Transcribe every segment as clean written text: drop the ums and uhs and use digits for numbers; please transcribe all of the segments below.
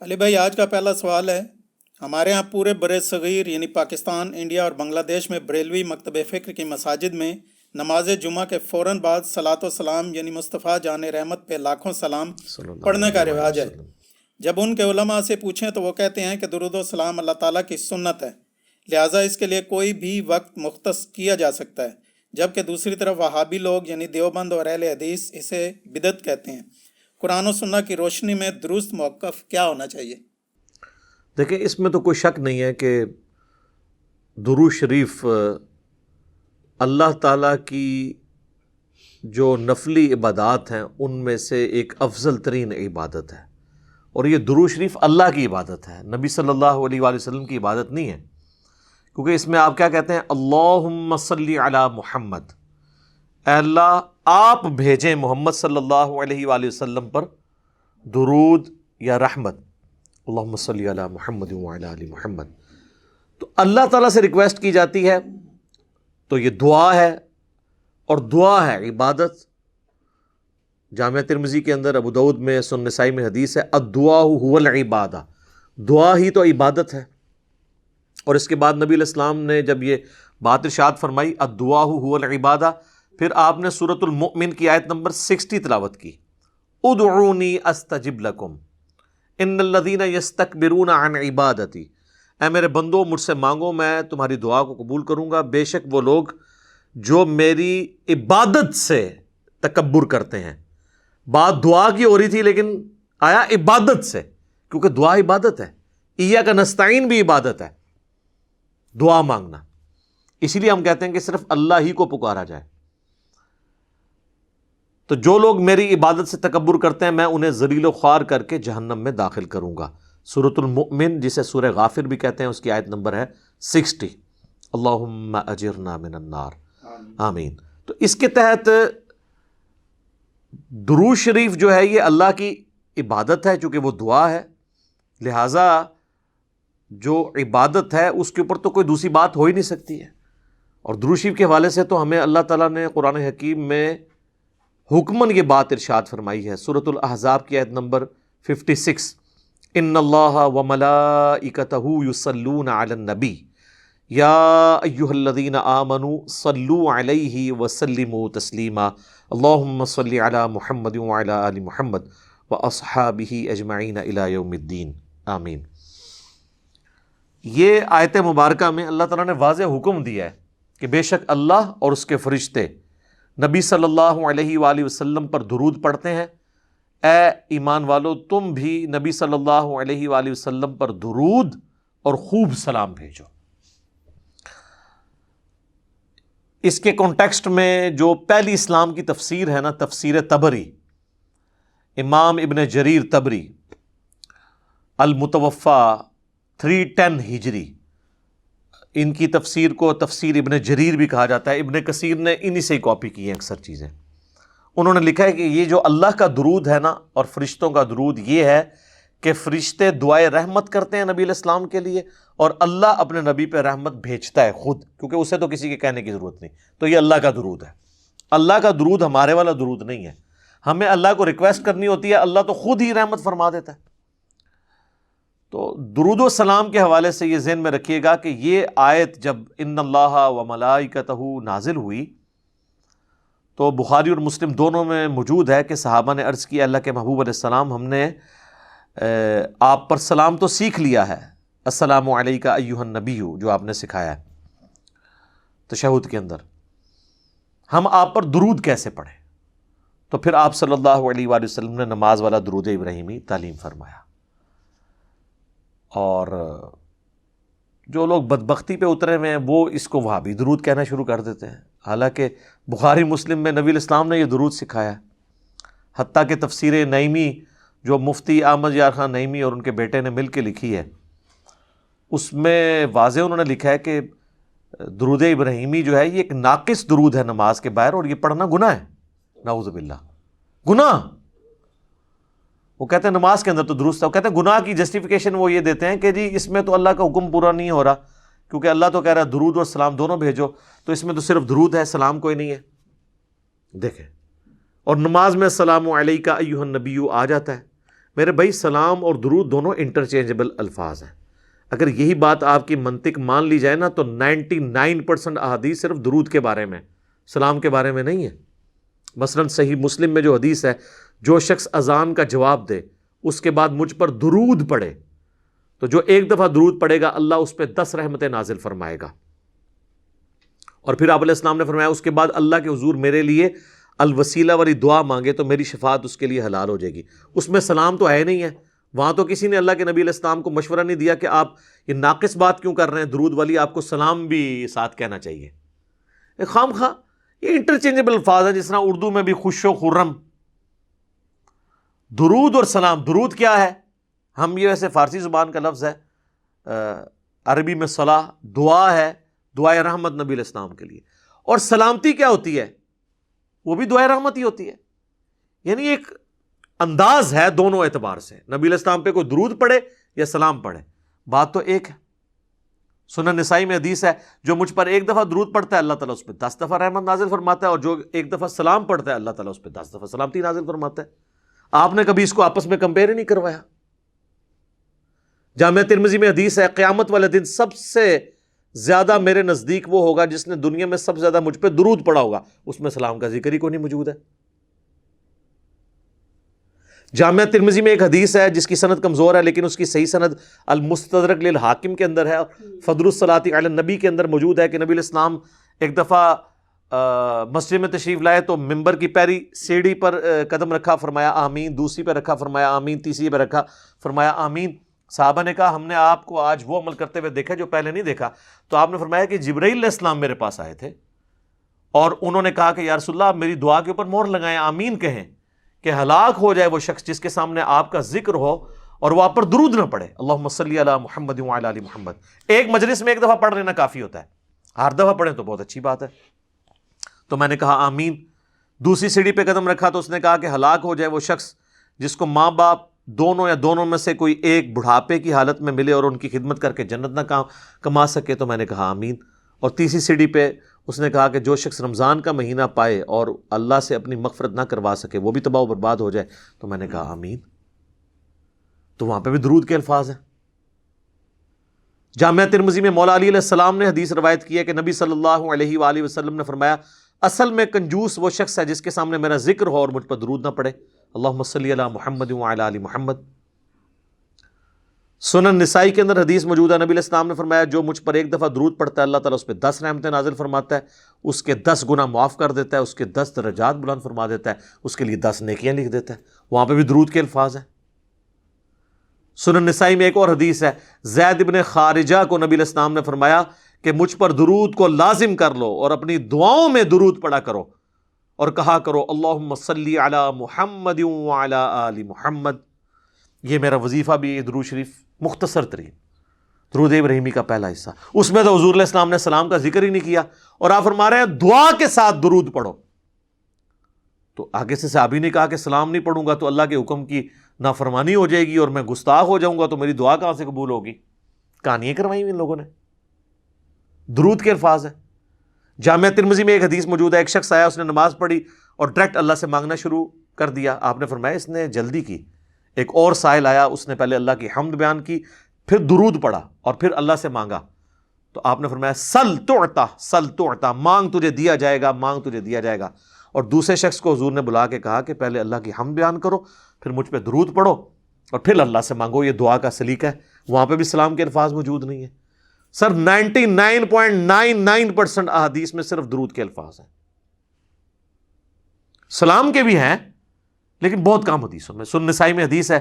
علی بھائی، آج کا پہلا سوال ہے۔ ہمارے ہاں پورے بر صغیر یعنی پاکستان، انڈیا اور بنگلہ دیش میں بریلوی مکتب فکر کی مساجد میں نماز جمعہ کے فوراً بعد صلاۃ و سلام یعنی مصطفیٰ جان رحمت پہ لاکھوں سلام صلی اللہ پڑھنے علیہ کا وآلہ رواج ہے۔ وسلم۔ جب ان کے علماء سے پوچھیں تو وہ کہتے ہیں کہ درود و سلام اللہ تعالیٰ کی سنت ہے، لہٰذا اس کے لیے کوئی بھی وقت مختص کیا جا سکتا ہے، جبکہ دوسری طرف وہابی لوگ یعنی دیوبند اور اہل حدیث اسے بدعت کہتے ہیں۔ قرآن و سنت کی روشنی میں درست موقف کیا ہونا چاہیے؟ دیکھیں، اس میں تو کوئی شک نہیں ہے کہ درود شریف اللہ تعالیٰ کی جو نفلی عبادات ہیں ان میں سے ایک افضل ترین عبادت ہے، اور یہ درود شریف اللہ کی عبادت ہے، نبی صلی اللہ علیہ وآلہ وسلم کی عبادت نہیں ہے، کیونکہ اس میں آپ کیا کہتے ہیں؟ اللہم صلی علی محمد، اے اللہ آپ بھیجیں محمد صلی اللہ علیہ وآلہ وسلم پر درود یا رحمت، اللہم صلی علی محمد وعلی آل محمد۔ تو اللہ تعالیٰ سے ریکویسٹ کی جاتی ہے، تو یہ دعا ہے، اور دعا ہے عبادت۔ جامعہ ترمذی کے اندر، ابو داؤد میں، سنن نسائی میں حدیث ہے، الدعاء هو العبادہ، دعا ہی تو عبادت ہے۔ اور اس کے بعد نبی علیہ السلام نے جب یہ بات ارشاد فرمائی الدعاء هو العبادہ، پھر آپ نے سورۃ المؤمن کی آیت نمبر 60 تلاوت کی، ادعونی استجب لکم ان الذین یستکبرون عن عبادتی، اے میرے بندو مجھ سے مانگو، میں تمہاری دعا کو قبول کروں گا، بے شک وہ لوگ جو میری عبادت سے تکبر کرتے ہیں۔ بات دعا کی ہو رہی تھی لیکن آیا عبادت سے، کیونکہ دعا عبادت ہے، ایاک نستعین بھی عبادت ہے، دعا مانگنا۔ اسی لیے ہم کہتے ہیں کہ صرف اللہ ہی کو پکارا جائے۔ تو جو لوگ میری عبادت سے تکبر کرتے ہیں میں انہیں ذلیل و خوار کر کے جہنم میں داخل کروں گا۔ سورۃ المؤمن، جسے سورہ غافر بھی کہتے ہیں، اس کی آیت نمبر ہے 60، اللہم اجرنا من النار، آمین۔ تو اس کے تحت درود شریف جو ہے یہ اللہ کی عبادت ہے، چونکہ وہ دعا ہے، لہٰذا جو عبادت ہے اس کے اوپر تو کوئی دوسری بات ہو ہی نہیں سکتی ہے۔ اور درود شریف کے حوالے سے تو ہمیں اللہ تعالیٰ نے قرآن حکیم میں حکماً یہ بات ارشاد فرمائی ہے، سورۃ الاحزاب کی آیت نمبر 56، ان اللہ وملائکتہ یصلون علی النبی یا ایہا الذین آمنوا صلوا علیہ وسلموا تسلیما اللہم صلی علی محمد وعلی آل محمد واصحابہ اجمعین الی یوم الدین، آمین۔ یہ آیت مبارکہ میں اللہ تعالیٰ نے واضح حکم دیا ہے کہ بے شک اللہ اور اس کے فرشتے نبی صلی اللہ علیہ وآلہ وسلم پر درود پڑھتے ہیں، اے ایمان والو تم بھی نبی صلی اللہ علیہ وآلہ وسلم پر درود اور خوب سلام بھیجو۔ اس کے کانٹیکسٹ میں جو پہلی اسلام کی تفسیر ہے نا، تفسیر تبری، امام ابن جریر تبری المتوفا 310 ہجری، ان کی تفسیر کو تفسیر ابن جریر بھی کہا جاتا ہے، ابن کثیر نے انہی سے کاپی کی ہیں اکثر چیزیں۔ انہوں نے لکھا ہے کہ یہ جو اللہ کا درود ہے نا اور فرشتوں کا درود، یہ ہے کہ فرشتے دعائے رحمت کرتے ہیں نبی علیہ السلام کے لیے، اور اللہ اپنے نبی پہ رحمت بھیجتا ہے خود، کیونکہ اسے تو کسی کے کہنے کی ضرورت نہیں۔ تو یہ اللہ کا درود ہے۔ اللہ کا درود ہمارے والا درود نہیں ہے، ہمیں اللہ کو ریکویسٹ کرنی ہوتی ہے، اللہ تو خود ہی رحمت فرما دیتا ہے۔ تو درود و سلام کے حوالے سے یہ ذہن میں رکھیے گا کہ یہ آیت جب ان اللہ و ملائکتہ نازل ہوئی تو بخاری اور مسلم دونوں میں موجود ہے کہ صحابہ نے عرض کیا، اللہ کے محبوب علیہ السلام ہم نے آپ پر سلام تو سیکھ لیا ہے، السلام علیکہ ایہا النبی، جو آپ نے سکھایا ہے تشہد کے اندر، ہم آپ پر درود کیسے پڑھیں؟ تو پھر آپ صلی اللہ علیہ وآلہ وسلم نے نماز والا درود ابراہیمی تعلیم فرمایا۔ اور جو لوگ بدبختی پہ اترے ہوئے ہیں وہ اس کو وہابی درود کہنا شروع کر دیتے ہیں، حالانکہ بخاری مسلم میں نبی علیہ السلام نے یہ درود سکھایا ہے۔ حتیٰ کہ تفسیر نعیمی جو مفتی احمد یار خان نعیمی اور ان کے بیٹے نے مل کے لکھی ہے، اس میں واضح انہوں نے لکھا ہے کہ درود ابراہیمی جو ہے یہ ایک ناقص درود ہے نماز کے باہر، اور یہ پڑھنا گناہ ہے، نعوذ باللہ، گناہ۔ وہ کہتے ہیں نماز کے اندر تو درست ہے، وہ کہتے ہیں گناہ کی جسٹیفیکیشن وہ یہ دیتے ہیں کہ جی اس میں تو اللہ کا حکم پورا نہیں ہو رہا، کیونکہ اللہ تو کہہ رہا ہے درود اور سلام دونوں بھیجو، تو اس میں تو صرف درود ہے، سلام کوئی نہیں ہے۔ دیکھیں، اور نماز میں السلام علیکہ ایہا النبی آ جاتا ہے، میرے بھائی سلام اور درود دونوں انٹرچینجبل الفاظ ہیں. اگر یہی بات آپ کی منطق مان لی جائے نا تو 99% احادیث صرف درود کے بارے میں، سلام کے بارے میں نہیں ہے. مثلا صحیح مسلم میں جو حدیث ہے، جو شخص اذان کا جواب دے اس کے بعد مجھ پر درود پڑھے تو جو ایک دفعہ درود پڑھے گا اللہ اس پہ 10 رحمتیں نازل فرمائے گا. اور پھر آپ علیہ السلام نے فرمایا اس کے بعد اللہ کے حضور میرے لیے الوسیلہ والی دعا مانگے تو میری شفاعت اس کے لیے حلال ہو جائے گی. اس میں سلام تو ہے نہیں ہے. وہاں تو کسی نے اللہ کے نبی علیہ السلام کو مشورہ نہیں دیا کہ آپ یہ ناقص بات کیوں کر رہے ہیں، درود والی آپ کو سلام بھی ساتھ کہنا چاہیے. خام خواہ یہ انٹرچینجبل الفاظ ہیں، جس طرح اردو میں بھی خوش و خرم. درود اور سلام، درود کیا ہے؟ ہم یہ ویسے فارسی زبان کا لفظ ہے، عربی میں صلاح دعا ہے، دعائے رحمت نبی علیہ السلام کے لیے. اور سلامتی کیا ہوتی ہے؟ وہ بھی دعائے رحمت ہی ہوتی ہے. یعنی ایک انداز ہے دونوں اعتبار سے، نبی علیہ السلام پہ کوئی درود پڑھے یا سلام پڑھے، بات تو ایک ہے. سنن نسائی میں حدیث ہے جو مجھ پر ایک دفعہ درود پڑھتا ہے اللہ تعالیٰ اس پہ 10 دفعہ رحمت نازل فرماتا ہے، اور جو ایک دفعہ سلام پڑھتا ہے اللہ تعالیٰ اس پہ 10 دفعہ سلامتی نازل فرماتا ہے. آپ نے کبھی اس کو آپس میں کمپیئر نہیں کروایا. جامعہ ترمذی میں حدیث ہے قیامت والے دن سب سے زیادہ میرے نزدیک وہ ہوگا جس نے دنیا میں سب سے زیادہ مجھ پہ درود پڑھا ہوگا، اس میں سلام کا ذکر ہی کوئی نہیں موجود ہے. جامعہ ترمذی میں ایک حدیث ہے جس کی سند کمزور ہے لیکن اس کی صحیح سند المستدرک للحاکم کے اندر ہے، فضل الصلاۃ علی النبی کے اندر موجود ہے کہ نبی علیہ السلام ایک دفعہ مسجد میں تشریف لائے تو ممبر کی پہلی سیڑھی پر قدم رکھا، فرمایا آمین، دوسری پہ رکھا، فرمایا آمین، تیسری پہ رکھا، فرمایا آمین. صحابہ نے کہا ہم نے آپ کو آج وہ عمل کرتے ہوئے دیکھا جو پہلے نہیں دیکھا. تو آپ نے فرمایا کہ جبرائیل علیہ السلام میرے پاس آئے تھے اور انہوں نے کہا کہ یا رسول اللہ آپ میری دعا کے اوپر مہر لگائیں، آمین کہیں کہ ہلاک ہو جائے وہ شخص جس کے سامنے آپ کا ذکر ہو اور وہ آپ پر درود نہ پڑھے. اللہم صلی علی محمد وعلی آل محمد. ایک مجلس میں ایک دفعہ پڑھ لینا کافی ہوتا ہے، ہر دفعہ پڑھیں تو بہت اچھی بات ہے. تو میں نے کہا آمین. دوسری سیڑھی پہ قدم رکھا تو اس نے کہا کہ ہلاک ہو جائے وہ شخص جس کو ماں باپ دونوں یا دونوں میں سے کوئی ایک بڑھاپے کی حالت میں ملے اور ان کی خدمت کر کے جنت نہ کما سکے. تو میں نے کہا آمین. اور تیسری سیڑھی پہ اس نے کہا کہ جو شخص رمضان کا مہینہ پائے اور اللہ سے اپنی مغفرت نہ کروا سکے وہ بھی تباہ و برباد ہو جائے. تو میں نے کہا آمین. تو وہاں پہ بھی درود کے الفاظ ہیں. جامعہ ترمذی میں مولا علی علیہ السلام نے حدیث روایت کی ہے کہ نبی صلی اللہ علیہ وآلہ وسلم نے فرمایا اصل میں کنجوس وہ شخص ہے جس کے سامنے میرا ذکر ہو اور مجھ پر درود نہ پڑے. اللہم صلی علی محمد وعلی آل محمد. سنن نسائی کے اندر حدیث موجود ہے، نبی علیہ السلام نے فرمایا جو مجھ پر ایک دفعہ درود پڑھتا ہے اللہ تعالیٰ اس پہ 10 رحمتیں نازل فرماتا ہے، اس کے 10 گناہ معاف کر دیتا ہے، اس کے 10 درجات بلند فرما دیتا ہے، اس کے لیے 10 نیکیاں لکھ دیتا ہے. وہاں پہ بھی درود کے الفاظ ہیں. سنن نسائی میں ایک اور حدیث ہے، زید ابن خارجہ کو نبی علیہ السلام نے فرمایا کہ مجھ پر درود کو لازم کر لو اور اپنی دعاؤں میں درود پڑھا کرو اور کہا کرو اللہم صلی علی محمد وعلی آل محمد. یہ میرا وظیفہ بھی درود شریف مختصر ترین درود ابراہیمی کا پہلا حصہ، اس میں تو حضور علیہ السلام نے سلام کا ذکر ہی نہیں کیا اور آپ فرما رہے ہیں دعا کے ساتھ درود پڑھو. تو آگے سے صحابی نے کہا کہ سلام نہیں پڑھوں گا تو اللہ کے حکم کی نافرمانی ہو جائے گی اور میں گستاخ ہو جاؤں گا تو میری دعا کہاں سے قبول ہوگی. کہانیاں کروائی ان لوگوں نے. درود کے الفاظ ہیں. جامعہ ترمذی میں ایک حدیث موجود ہے، ایک شخص آیا اس نے نماز پڑھی اور ڈائریکٹ اللہ سے مانگنا شروع کر دیا. آپ نے فرمایا اس نے جلدی کی. ایک اور سائل آیا، اس نے پہلے اللہ کی حمد بیان کی، پھر درود پڑھا اور پھر اللہ سے مانگا. تو آپ نے فرمایا سل تعطا، سل تعطا، مانگ تجھے دیا جائے گا، مانگ تجھے دیا جائے گا. اور دوسرے شخص کو حضور نے بلا کے کہا کہ پہلے اللہ کی حمد بیان کرو، پھر مجھ پہ درود پڑھو اور پھر اللہ سے مانگو. یہ دعا کا سلیقہ ہے. وہاں پہ بھی سلام کے الفاظ موجود نہیں ہیں. سر 99.99% احادیث میں صرف درود کے الفاظ ہیں. سلام کے بھی ہیں لیکن بہت کم حدیثوں میں. سنن نسائی میں حدیث ہے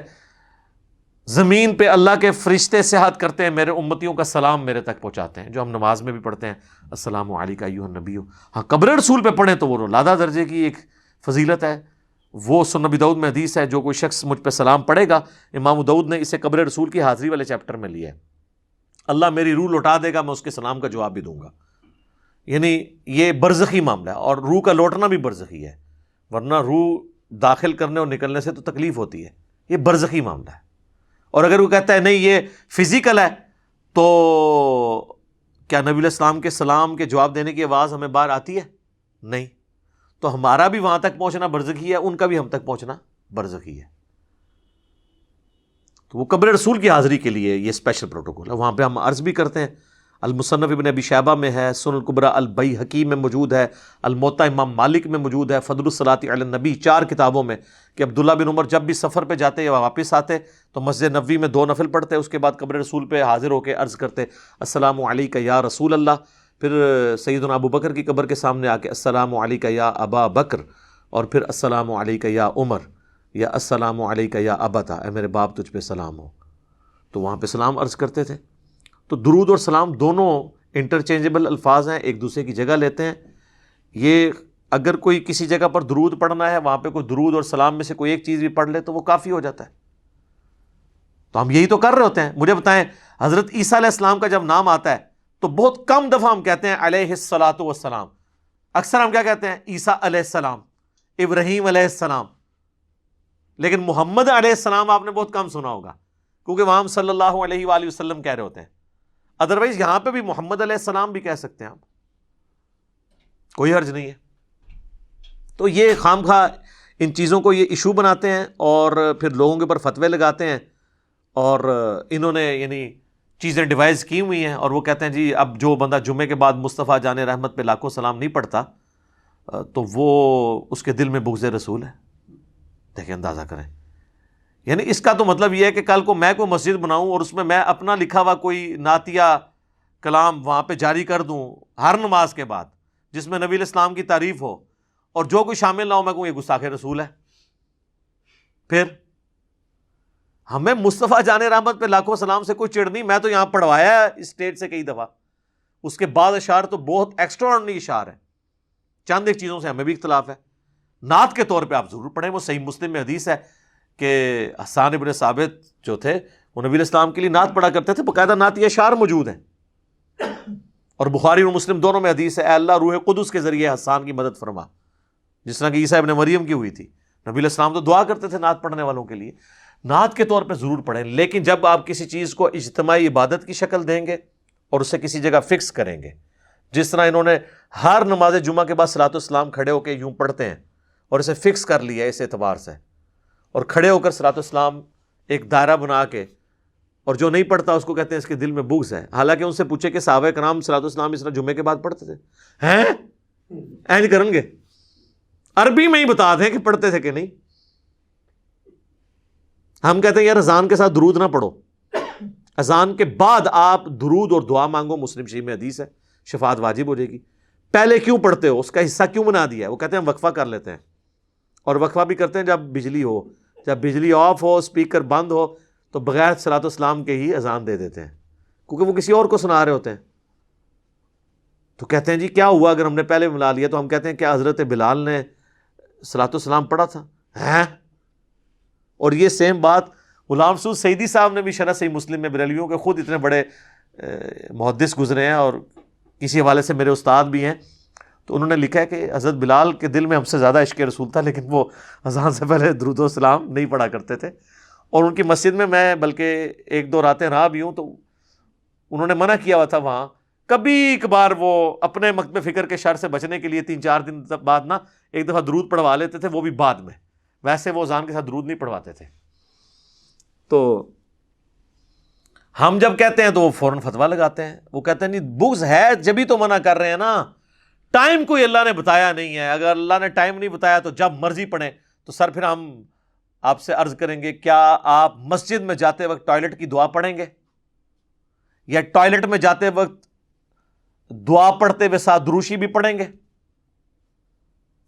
زمین پہ اللہ کے فرشتے سیاحت کرتے ہیں، میرے امتیوں کا سلام میرے تک پہنچاتے ہیں، جو ہم نماز میں بھی پڑھتے ہیں السلام علیکم ایھا النبی. ہاں قبر رسول پہ پڑھیں تو وہ لادہ درجے کی ایک فضیلت ہے. وہ سنن نبی داؤد میں حدیث ہے جو کوئی شخص مجھ پہ سلام پڑھے گا، امام داؤد نے اسے قبر رسول کی حاضری والے چیپٹر میں لیا ہے، اللہ میری روح لوٹا دے گا، میں اس کے سلام کا جواب بھی دوں گا. یعنی یہ برزخی معاملہ ہے اور روح کا لوٹنا بھی برزخی ہے، ورنہ روح داخل کرنے اور نکلنے سے تو تکلیف ہوتی ہے. یہ برزخی معاملہ ہے. اور اگر وہ کہتا ہے نہیں یہ فزیکل ہے تو کیا نبی علیہ السلام کے سلام کے جواب دینے کی آواز ہمیں باہر آتی ہے؟ نہیں. تو ہمارا بھی وہاں تک پہنچنا برزخی ہے، ان کا بھی ہم تک پہنچنا برزخی ہے. تو وہ قبر رسول کی حاضری کے لیے یہ اسپیشل پروٹوکول ہے. وہاں پہ ہم عرض بھی کرتے ہیں. المصنف ابن ابی شیبہ میں ہے، سنن الکبریٰ البیہقی میں موجود ہے، الموطا امام مالک میں موجود ہے، فضل الصلاۃ علی النبی 4 کتابوں میں، کہ عبداللہ بن عمر جب بھی سفر پہ جاتے یا واپس آتے تو مسجد نبوی میں 2 نفل پڑھتے، اس کے بعد قبر رسول پہ حاضر ہو کے عرض کرتے السلام علیک یا رسول اللہ. پھر سیدنا ابو بکر کی قبر کے سامنے آ کے السلام علیک یا ابا بکر، اور پھر السلام علیک یا عمر، یا السلام علیک یا ابتا، اے میرے باپ تجھ پہ سلام ہو. تو وہاں پہ سلام عرض کرتے تھے. تو درود اور سلام دونوں انٹرچینجبل الفاظ ہیں، ایک دوسرے کی جگہ لیتے ہیں. یہ اگر کوئی کسی جگہ پر درود پڑھنا ہے، وہاں پہ کوئی درود اور سلام میں سے کوئی ایک چیز بھی پڑھ لے تو وہ کافی ہو جاتا ہے. تو ہم یہی تو کر رہے ہوتے ہیں. مجھے بتائیں، حضرت عیسیٰ علیہ السلام کا جب نام آتا ہے تو بہت کم دفعہ ہم کہتے ہیں علیہ الصلاۃ والسلام. اکثر ہم کیا کہتے ہیں؟ عیسیٰ علیہ السلام، ابراہیم علیہ السلام. لیکن محمد علیہ السلام آپ نے بہت کم سنا ہوگا، کیونکہ وہاں ہم صلی اللہ علیہ وآلہ وسلم کہہ رہے ہوتے ہیں. ادروائز یہاں پہ بھی محمد علیہ السلام بھی کہہ سکتے ہیں آپ، کوئی حرج نہیں ہے. تو یہ خام خواہ ان چیزوں کو یہ ایشو بناتے ہیں اور پھر لوگوں کے اوپر فتوے لگاتے ہیں. اور انہوں نے یعنی چیزیں ڈیوائز کی ہوئی ہیں، اور وہ کہتے ہیں جی اب جو بندہ جمعے کے بعد مصطفیٰ جان رحمت پہ لاکھوں سلام نہیں پڑھتا تو وہ اس کے دل میں بغض رسول ہے. دیکھیں، اندازہ کریں. یعنی اس کا تو مطلب یہ ہے کہ کل کو میں کوئی مسجد بناؤں اور اس میں میں اپنا لکھا ہوا کوئی نعتیہ کلام وہاں پہ جاری کر دوں ہر نماز کے بعد، جس میں نبی علیہ السلام کی تعریف ہو، اور جو کوئی شامل نہ ہو میں کہوں یہ گستاخ رسول ہے. پھر ہمیں مصطفیٰ جان رحمت پہ لاکھوں سلام سے کوئی چڑ نہیں. میں تو یہاں پڑھوایا ہے اسٹیج سے کئی دفعہ. اس کے بعد اشعار تو بہت ایکسٹراآرڈنری اشعار ہیں. چند ایک چیزوں سے ہمیں بھی اختلاف ہے. نعت کے طور پہ آپ ضرور پڑھیں. وہ صحیح مسلم میں حدیث ہے کہ حسان ابن ثابت جو تھے وہ نبی علیہ السلام کے لیے نعت پڑھا کرتے تھے. باقاعدہ نعتی اشعار موجود ہیں. اور بخاری اور مسلم دونوں میں حدیث ہے، اے اللہ روح قدس کے ذریعے حسان کی مدد فرما، جس طرح کہ عیسیٰ ابن مریم کی ہوئی تھی. نبی علیہ السلام تو دعا کرتے تھے نعت پڑھنے والوں کے لیے. نعت کے طور پہ ضرور پڑھیں، لیکن جب آپ کسی چیز کو اجتماعی عبادت کی شکل دیں گے اور اسے کسی جگہ فکس کریں گے، جس طرح انہوں نے ہر نماز جمعہ کے بعد صلاۃ والسلام کھڑے ہو کے یوں پڑھتے ہیں اور اسے فکس کر لیا اس اعتبار سے، اور کھڑے ہو کر صلاۃ والسلام ایک دائرہ بنا کے، اور جو نہیں پڑھتا اس کو کہتے ہیں اس کے دل میں بغض ہے. حالانکہ ان سے پوچھے کہ صحابہ کرام صلاۃ والسلام اس طرح جمعے کے بعد پڑھتے تھے؟ ہیں اینج کرن گے، عربی میں ہی بتا دیں کہ پڑھتے تھے کہ نہیں. ہم کہتے ہیں یار اذان کے ساتھ درود نہ پڑھو، اذان کے بعد آپ درود اور دعا مانگو. مسلم شریف میں حدیث ہے شفاعت واجب ہو جائے گی. پہلے کیوں پڑھتے ہو؟ اس کا حصہ کیوں بنا دیا ہے؟ وہ کہتے ہیں ہم وقفہ کر لیتے ہیں، اور وقفہ بھی کرتے ہیں جب بجلی ہو، جب بجلی آف ہو، اسپیکر بند ہو، تو بغیر صلاۃ والسلام کے ہی اذان دے دیتے ہیں، کیونکہ وہ کسی اور کو سنا رہے ہوتے ہیں. تو کہتے ہیں جی کیا ہوا اگر ہم نے پہلے ملا لیا؟ تو ہم کہتے ہیں کیا حضرت بلال نے صلاۃ والسلام پڑھا تھا؟ ہیں؟ اور یہ سیم بات غلام سعود سعیدی صاحب نے بھی شرح صحیح مسلم میں، بریلویوں کے خود اتنے بڑے محدث گزرے ہیں اور کسی حوالے سے میرے استاد بھی ہیں، تو انہوں نے لکھا ہے کہ حضرت بلال کے دل میں ہم سے زیادہ عشق رسول تھا، لیکن وہ اذان سے پہلے درود و سلام نہیں پڑھا کرتے تھے. اور ان کی مسجد میں بلکہ 1-2 راتیں رہا بھی ہوں، تو انہوں نے منع کیا ہوا تھا وہاں. کبھی کبھار وہ اپنے مکتب فکر کے شر سے بچنے کے لیے 3-4 دن بعد نا ایک دفعہ درود پڑھوا لیتے تھے، وہ بھی بعد میں. ویسے وہ اذان کے ساتھ درود نہیں پڑھواتے تھے. تو ہم جب کہتے ہیں تو وہ فوراً فتویٰ لگاتے ہیں. وہ کہتے ہیں نہیں بغض ہے جبھی تو منع کر رہے ہیں نا. ٹائم کوئی اللہ نے بتایا نہیں ہے. اگر اللہ نے ٹائم نہیں بتایا تو جب مرضی پڑھیں. تو سر پھر ہم آپ سے عرض کریں گے، کیا آپ مسجد میں جاتے وقت ٹوائلٹ کی دعا پڑھیں گے، یا ٹوائلٹ میں جاتے وقت دعا پڑھتے ہوئے ساتھ دروشی بھی پڑھیں گے؟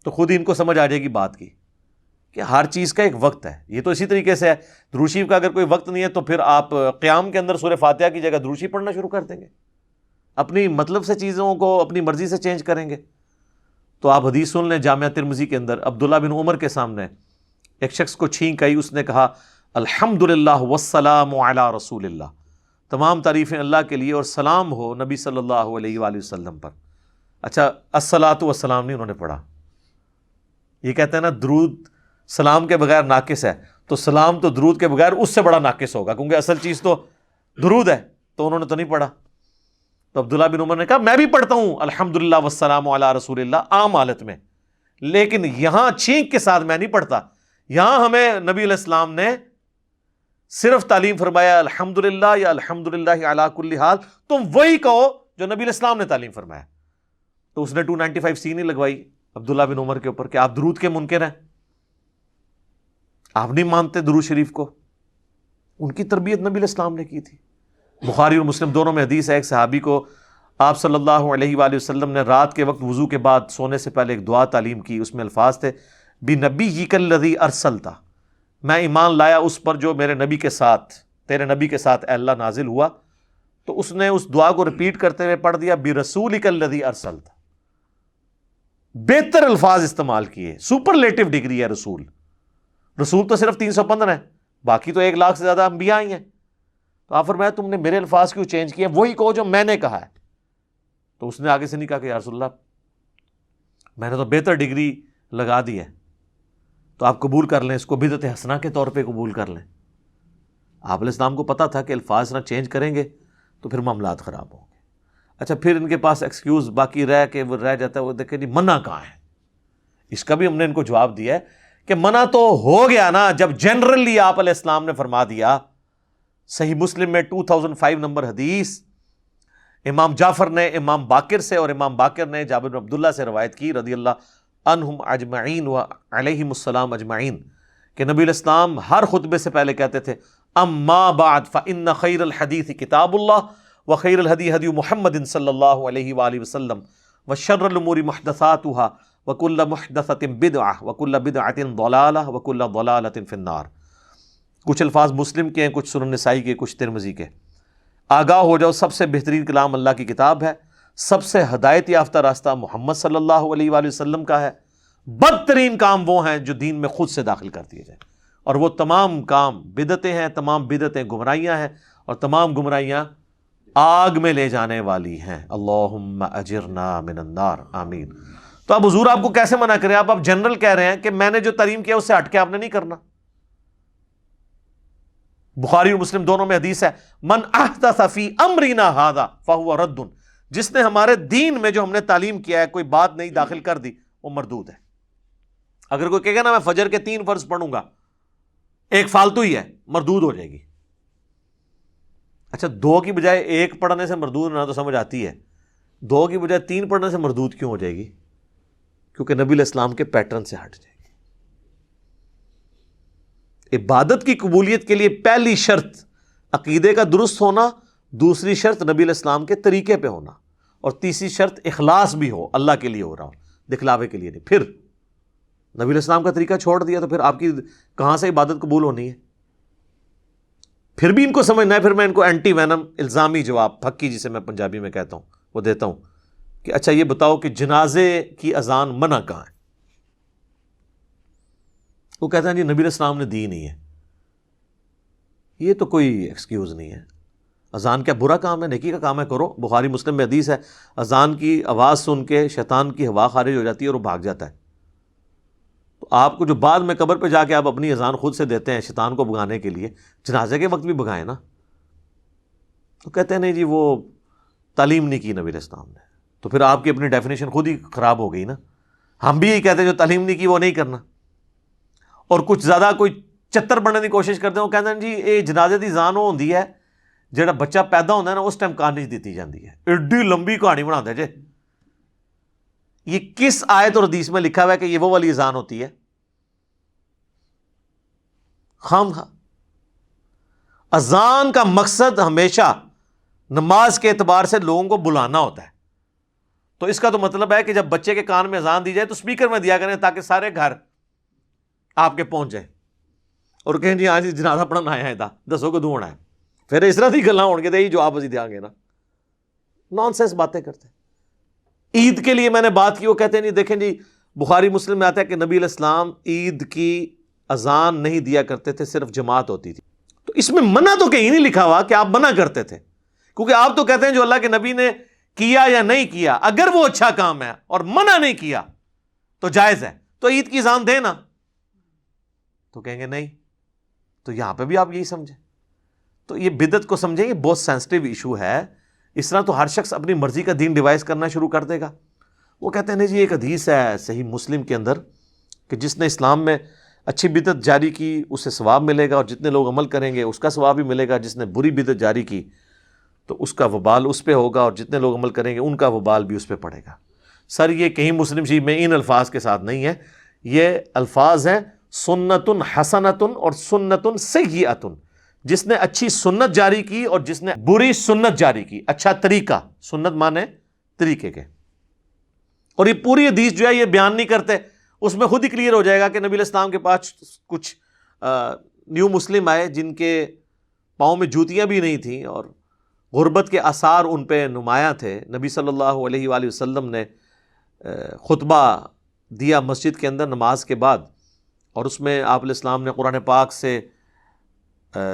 تو خود ہی ان کو سمجھ آ جائے گی بات کی کہ ہر چیز کا ایک وقت ہے. یہ تو اسی طریقے سے ہے، دروشی کا اگر کوئی وقت نہیں ہے تو پھر آپ قیام کے اندر سورہ فاتحہ کی جگہ دروشی پڑھنا شروع کر دیں گے، اپنی مطلب سے چیزوں کو اپنی مرضی سے چینج کریں گے. تو آپ حدیث سن لیں جامعہ ترمذی کے اندر، عبداللہ بن عمر کے سامنے ایک شخص کو چھینک آئی، اس نے کہا الحمدللہ والسلام علی رسول اللہ، تمام تعریفیں اللہ کے لیے اور سلام ہو نبی صلی اللہ علیہ وآلہ وسلم پر. اچھا الصلاۃ والسلام نہیں انہوں نے پڑھا. یہ کہتے ہیں نا درود سلام کے بغیر ناقص ہے، تو سلام تو درود کے بغیر اس سے بڑا ناقص ہوگا، کیونکہ اصل چیز تو درود ہے. تو انہوں نے تو نہیں پڑھا. تو عبداللہ بن عمر نے کہا میں بھی پڑھتا ہوں الحمدللہ والسلام علی رسول اللہ عام حالت میں، لیکن یہاں چھینک کے ساتھ میں نہیں پڑھتا. یہاں ہمیں نبی علیہ السلام نے صرف تعلیم فرمایا الحمدللہ یا الحمدللہ علی کل حال، تم وہی کہو جو نبی علیہ السلام نے تعلیم فرمایا. تو اس نے 295C نہیں لگوائی عبداللہ بن عمر کے اوپر کہ آپ درود کے منکر ہیں، آپ نہیں مانتے درود شریف کو. ان کی تربیت نبی علیہ السلام نے کی تھی. بخاری اور مسلم دونوں میں حدیث ہے، ایک صحابی کو آپ صلی اللہ علیہ وآلہ وسلم نے رات کے وقت وضو کے بعد سونے سے پہلے ایک دعا تعلیم کی. اس میں الفاظ تھے بِنَبِيِّكَ الَّذِي أَرْسَلْتَ، میں ایمان لایا اس پر جو میرے نبی کے ساتھ، تیرے نبی کے ساتھ اے اللہ نازل ہوا. تو اس نے اس دعا کو ریپیٹ کرتے ہوئے پڑھ دیا بِرَسُولِكَ الَّذِي أَرْسَلْتَ. بہتر الفاظ استعمال کیے، سپرلیٹو ڈگری ہے رسول. رسول تو صرف 315 ہیں، باقی تو 1 لاکھ سے زیادہ انبیاء ہی ہیں. تو آپ فرمایا تم نے میرے الفاظ کیوں چینج کیے، وہی کہو جو میں نے کہا ہے. تو اس نے آگے سے نہیں کہا کہ یا رسول اللہ میں نے تو بہتر ڈگری لگا دی ہے، تو آپ قبول کر لیں اس کو، بدعت حسنہ کے طور پہ قبول کر لیں. آپ علیہ السلام کو پتا تھا کہ الفاظ نہ چینج کریں گے تو پھر معاملات خراب ہوں گے. اچھا پھر ان کے پاس ایکسکیوز باقی وہ رہ جاتا ہے، وہ دیکھیں جی منع کہاں ہے. اس کا بھی ہم نے ان کو جواب دیا ہے کہ منع تو ہو گیا نا جب جنرلی آپ علیہ السلام نے فرما دیا. صحیح مسلم میں 2005 نمبر حدیث امام جعفر نے امام باقر سے، اور امام باقر نے جابر بن عبداللہ سے روایت کی رضی اللہ عنہم اجمعین و علیہم السلام اجمعین، کہ نبی علیہ السلام ہر خطبے سے پہلے کہتے تھے اما بعد فإن خیر الحدیث کتاب اللہ وخیر الہدی ہدی محمد صلی اللہ علیہ وآلہ وسلم وشر الامور محدثاتها وکل محدثۃ بدعہ وکل بدعۃ ضلالہ وکل ضلالۃ فی النار. کچھ الفاظ مسلم کے ہیں، کچھ سنن نسائی کے، کچھ ترمذی کے. آگاہ ہو جاؤ سب سے بہترین کلام اللہ کی کتاب ہے، سب سے ہدایت یافتہ راستہ محمد صلی اللہ علیہ وآلہ وسلم کا ہے. بدترین کام وہ ہیں جو دین میں خود سے داخل کر دیے جائیں، اور وہ تمام کام بدعتیں ہیں، تمام بدعتیں گمراہیاں ہیں، اور تمام گمراہیاں آگ میں لے جانے والی ہیں. اللہم اجرنا من النار، آمین. تو اب حضور آپ کو کیسے منع کریں؟ آپ جنرل کہہ رہے ہیں کہ میں نے جو تعلیم کیا اس سے ہٹ کے آپ نے نہیں کرنا. بخاری اور مسلم دونوں میں حدیث ہے من احدث فی امرنا ھذا فہو رد، جس نے ہمارے دین میں جو ہم نے تعلیم کیا ہے کوئی بات نہیں داخل کر دی وہ مردود ہے. اگر کوئی کہے گا نا میں فجر کے 3 فرض پڑھوں گا، ایک فالتو ہی ہے، مردود ہو جائے گی. اچھا 2 کی بجائے 1 پڑھنے سے مردود ہونا تو سمجھ آتی ہے، 2 کی بجائے 3 پڑھنے سے مردود کیوں ہو جائے گی؟ کیونکہ نبی علیہ السلام کے پیٹرن سے ہٹ جائے گی. عبادت کی قبولیت کے لیے پہلی شرط عقیدے کا درست ہونا، دوسری شرط نبی علیہ السلام کے طریقے پہ ہونا، اور تیسری شرط اخلاص بھی ہو، اللہ کے لیے ہو رہا ہو، دکھلاوے کے لیے نہیں. پھر نبی علیہ السلام کا طریقہ چھوڑ دیا تو پھر آپ کی کہاں سے عبادت قبول ہونی ہے؟ پھر بھی ان کو سمجھنا ہے. پھر میں ان کو اینٹی وینم الزامی جواب، پھکی جسے میں پنجابی میں کہتا ہوں، وہ دیتا ہوں کہ اچھا یہ بتاؤ کہ جنازے کی اذان منع کہاں ہے؟ وہ کہتے ہیں جی نبی علیہ السلام نے دی نہیں ہے. یہ تو کوئی ایکسکیوز نہیں ہے. اذان کیا برا کام ہے؟ نیکی کا کام ہے، کرو. بخاری مسلم میں حدیث ہے اذان کی آواز سن کے شیطان کی ہوا خارج ہو جاتی ہے اور وہ بھاگ جاتا ہے. تو آپ کو جو بعد میں قبر پہ جا کے آپ اپنی اذان خود سے دیتے ہیں شیطان کو بھگانے کے لیے، جنازے کے وقت بھی بھگائیں نا. تو کہتے ہیں نہیں جی وہ تعلیم نہیں کی نبی علیہ السلام نے. تو پھر آپ کی اپنی ڈیفینیشن خود ہی خراب ہو گئی نا. ہم بھی یہی کہتے ہیں جو تعلیم نہیں کی وہ نہیں کرنا. اور کچھ زیادہ کوئی چتر بننے کی کوشش کرتے ہیں، وہ کہتے ہیں جی یہ جنازے دی زان وہ ہوندی ہے جڑا بچہ پیدا ہوتا ہے نا اس ٹائم کارنیج دیتی جاتی ہے. ایڈی لمبی کہانی بنا دے جے. یہ کس آیت اور حدیث میں لکھا ہوا ہے کہ یہ وہ والی اذان ہوتی ہے؟ خام اذان کا مقصد ہمیشہ نماز کے اعتبار سے لوگوں کو بلانا ہوتا ہے. تو اس کا تو مطلب ہے کہ جب بچے کے کان میں اذان دی جائے تو اسپیکر میں دیا کریں تاکہ سارے گھر آپ کے پہنچ جائیں اور کہیں جی ہاں جی جنازہ پڑھنا آیا ہے دسو کدوں ہونا ہے. پھر اس طرح کی گلاں ہون گے تو یہی جواب ازی دیں گے نا. نان سینس باتیں کرتے ہیں. عید کے لیے میں نے بات کی، وہ کہتے ہیں جی دیکھیں جی بخاری مسلم میں آتا ہے کہ نبی علیہ السلام عید کی اذان نہیں دیا کرتے تھے، صرف جماعت ہوتی تھی. تو اس میں منع تو کہیں نہیں لکھا ہوا کہ آپ منع کرتے تھے، کیونکہ آپ تو کہتے ہیں جو اللہ کے نبی نے کیا یا نہیں کیا، اگر وہ اچھا کام ہے اور منع نہیں کیا تو جائز ہے، تو عید کی اذان دینا. تو کہیں گے نہیں. تو یہاں پہ بھی آپ یہی سمجھیں. تو یہ بدعت کو سمجھیں، یہ بہت سینسٹیو ایشو ہے. اس طرح تو ہر شخص اپنی مرضی کا دین ڈیوائز کرنا شروع کر دے گا. وہ کہتے ہیں نہیں جی ایک حدیث ہے صحیح مسلم کے اندر کہ جس نے اسلام میں اچھی بدعت جاری کی اسے ثواب ملے گا، اور جتنے لوگ عمل کریں گے اس کا ثواب بھی ملے گا. جس نے بری بدعت جاری کی تو اس کا وبال اس پہ ہوگا، اور جتنے لوگ عمل کریں گے ان کا وبال بھی اس پہ پڑے گا. سر یہ کہیں مسلم شریف میں ان الفاظ کے ساتھ نہیں ہے، یہ الفاظ ہیں سنت حسنۃ اور سنت سیئۃ. جس نے اچھی سنت جاری کی اور جس نے بری سنت جاری کی. اچھا طریقہ، سنت مانے طریقے کے. اور یہ پوری حدیث جو ہے یہ بیان نہیں کرتے، اس میں خود ہی کلیئر ہو جائے گا کہ نبی علیہ السلام کے پاس کچھ نیو مسلم آئے جن کے پاؤں میں جوتیاں بھی نہیں تھیں اور غربت کے آثار ان پہ نمایاں تھے. نبی صلی اللہ علیہ وآلہ وسلم نے خطبہ دیا مسجد کے اندر نماز کے بعد، اور اس میں آپ علیہ السلام نے قرآن پاک سے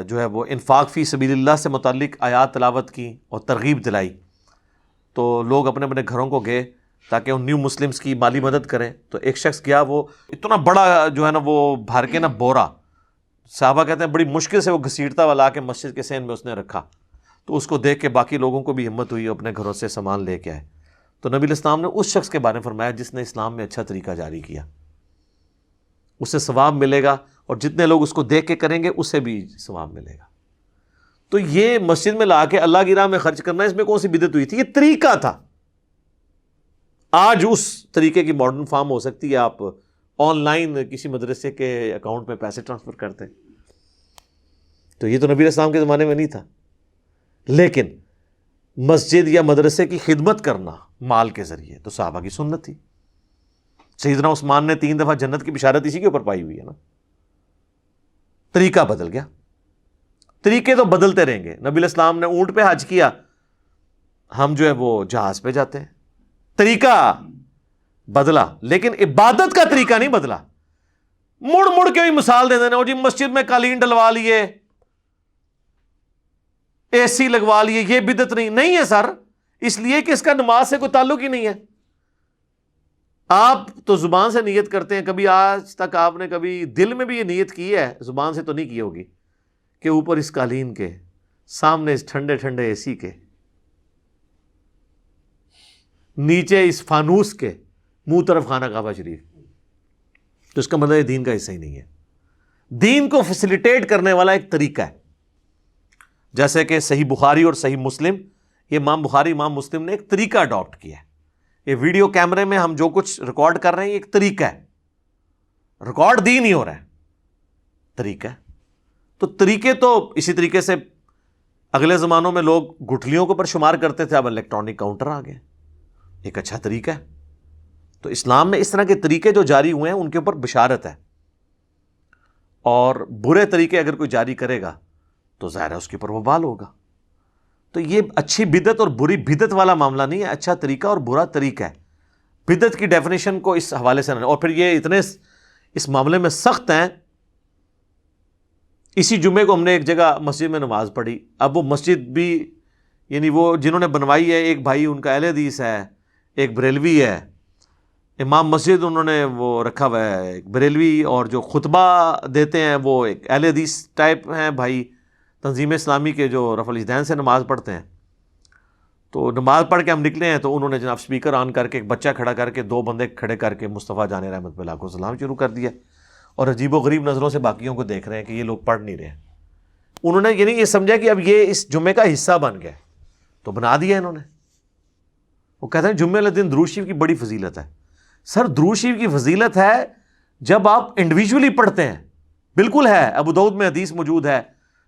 جو ہے وہ انفاق فی سبیل اللہ سے متعلق آیات تلاوت کی اور ترغیب دلائی. تو لوگ اپنے اپنے گھروں کو گئے تاکہ ان نیو مسلمز کی مالی مدد کریں. تو ایک شخص گیا، وہ اتنا بڑا جو ہے نا وہ بھر کے نا بورا، صحابہ کہتے ہیں بڑی مشکل سے وہ گھسیٹتا ہوا لا کے مسجد کے سین میں اس نے رکھا. تو اس کو دیکھ کے باقی لوگوں کو بھی ہمت ہوئی، اپنے گھروں سے سامان لے کے آئے. تو نبی علیہ السلام نے اس شخص کے بارے میں فرمایا جس نے اسلام میں اچھا طریقہ جاری کیا، اسے ثواب ملے گا، اور جتنے لوگ اس کو دیکھ کے کریں گے اسے بھی ثواب ملے گا. تو یہ مسجد میں لا کے اللہ کی راہ میں خرچ کرنا، اس میں کون سی بدعت ہوئی تھی؟ یہ طریقہ تھا. آج اس طریقے کی ماڈرن فارم ہو سکتی ہے، آپ آن لائن کسی مدرسے کے اکاؤنٹ میں پیسے ٹرانسفر کرتے ہیں. تو یہ تو نبی علیہ السلام کے زمانے میں نہیں تھا. لیکن مسجد یا مدرسے کی خدمت کرنا مال کے ذریعے تو صحابہ کی سنت تھی. سیدنا عثمان نے 3 دفعہ جنت کی بشارت اسی کے اوپر پائی ہوئی ہے نا. طریقہ بدل گیا. طریقے تو بدلتے رہیں گے. نبی علیہ السلام نے اونٹ پہ حج کیا، ہم جو ہے وہ جہاز پہ جاتے ہیں. طریقہ بدلا لیکن عبادت کا طریقہ نہیں بدلا. مڑ مڑ کے بھی مثال دے دینا، جی مسجد میں قالین ڈلوا لیے، اے سی لگوا لیے، یہ بدعت نہیں ہے سر، اس لیے کہ اس کا نماز سے کوئی تعلق ہی نہیں ہے. آپ تو زبان سے نیت کرتے ہیں، کبھی آج تک آپ نے کبھی دل میں بھی یہ نیت کی ہے، زبان سے تو نہیں کی ہوگی، کہ اوپر اس قالین کے، سامنے اس ٹھنڈے ٹھنڈے اے سی کے، نیچے اس فانوس کے، منہ طرف خانہ کعبہ شریف. تو اس کا مطلب یہ دین کا حصہ ہی نہیں ہے. دین کو فیسیلیٹیٹ کرنے والا ایک طریقہ ہے. جیسے کہ صحیح بخاری اور صحیح مسلم، یہ امام بخاری امام مسلم نے ایک طریقہ اڈاپٹ کیا ہے. یہ ویڈیو کیمرے میں ہم جو کچھ ریکارڈ کر رہے ہیں یہ ایک طریقہ ہے. ریکارڈ دین ہی ہو رہا ہے، طریقہ ہے. تو طریقے تو اسی طریقے سے اگلے زمانوں میں لوگ گٹھلیوں کے اوپر شمار کرتے تھے، اب الیکٹرانک کاؤنٹر آ گئے. ایک اچھا طریقہ ہے. تو اسلام میں اس طرح کے طریقے جو جاری ہوئے ہیں ان کے اوپر بشارت ہے. اور برے طریقے اگر کوئی جاری کرے گا تو ظاہر ہے اس کے اوپر وبال ہوگا. تو یہ اچھی بدعت اور بری بدعت والا معاملہ نہیں ہے، اچھا طریقہ اور برا طریقہ ہے. بدعت کی ڈیفینیشن کو اس حوالے سے اور پھر یہ اتنے اس معاملے میں سخت ہیں. اسی جمعے کو ہم نے ایک جگہ مسجد میں نماز پڑھی. اب وہ مسجد بھی یعنی وہ جنہوں نے بنوائی ہے، ایک بھائی ان کا اہل حدیث ہے، ایک بریلوی ہے. امام مسجد انہوں نے وہ رکھا ہوا ہے ایک بریلوی، اور جو خطبہ دیتے ہیں وہ ایک اہل حدیث ٹائپ ہیں بھائی، تنظیم اسلامی کے جو رفع الیدین سے نماز پڑھتے ہیں. تو نماز پڑھ کے ہم نکلے ہیں تو انہوں نے جناب سپیکر آن کر کے ایک بچہ کھڑا کر کے 2 بندے کھڑے کر کے مصطفیٰ جان رحمت اللہ کو سلام شروع کر دیا، اور عجیب و غریب نظروں سے باقیوں کو دیکھ رہے ہیں کہ یہ لوگ پڑھ نہیں رہے ہیں. انہوں نے یعنی یہ سمجھا کہ اب یہ اس جمعے کا حصہ بن گیا، تو بنا دیا انہوں نے. وہ کہتے ہیں جمعے والے دن درود شریف کی بڑی فضیلت ہے. سر درود شریف کی فضیلت ہے جب آپ انڈیویجولی پڑھتے ہیں، بالکل ہے. ابو داؤد میں حدیث موجود ہے،